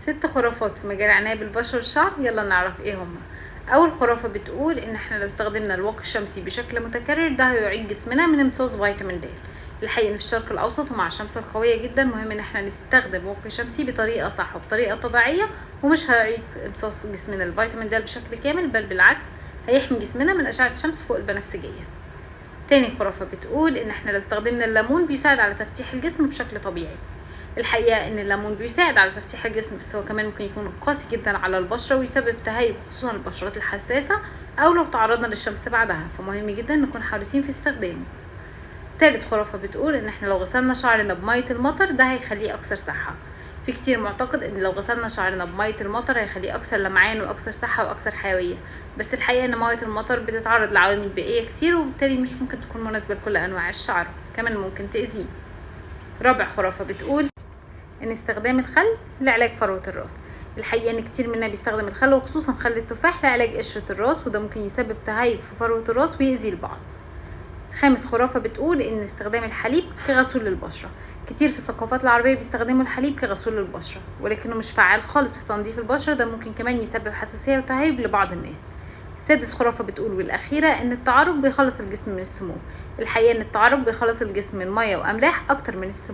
6 خرافات في مجال العناية بالبشرة والشعر، يلا نعرف ايه هما. اول خرافة بتقول ان احنا لو استخدمنا الواقي الشمسي بشكل متكرر ده هيعيد جسمنا من امتصاص فيتامين د. الحقيقة ان في الشرق الاوسط ومع الشمس القوية جدا مهم ان احنا نستخدم واقي شمسي بطريقة صح وبطريقة طبيعية، ومش هيعيد امتصاص جسمنا الفيتامين د بشكل كامل، بل بالعكس هيحمي جسمنا من اشعة الشمس فوق البنفسجية. تاني خرافة بتقول ان احنا لو استخدمنا الليمون بيساعد على تفتيح الجسم بشكل طبيعي. الحقيقة ان الليمون بيساعد على تفتيح الجسم، بس هو كمان ممكن يكون قاسي جدا على البشرة ويسبب تهيج خصوصا البشرات الحساسة او لو تعرضنا للشمس بعدها، فمهم جدا نكون حريصين في استخدامه. تالت خرافة بتقول ان احنا لو غسلنا شعرنا بمية المطر ده هيخليه اكثر صحة. في كتير معتقد ان لو غسلنا شعرنا بمية المطر هيخليه اكثر لمعان واكثر صحة واكثر حيوية، بس الحقيقة ان مية المطر بتتعرض لعوامل بيئية كتير وبالتالي مش ممكن تكون مناسبة لكل انواع الشعر، كمان ممكن تأذيه. رابع خرافة بتقول ان استخدام الخل لعلاج فروة الراس. الحقيقة ان كتير مننا بيستخدم الخل وخصوصا خل التفاح لعلاج قشرة الراس، وده ممكن يسبب تهيج في فروة الراس ويأذي البعض. خامس خرافة بتقول ان استخدام الحليب كغسول للبشرة. كتير في الثقافات العربية بيستخدموا الحليب كغسول للبشرة ولكنه مش فعال خالص في تنظيف البشرة، ده ممكن كمان يسبب حساسية وتهيج لبعض الناس. سادس خرافة بتقول والأخيرة ان التعرق بيخلص الجسم من السموم. الحقيقة ان التعرق بيخلص الجسم من مية وأملاح أكتر من السموم.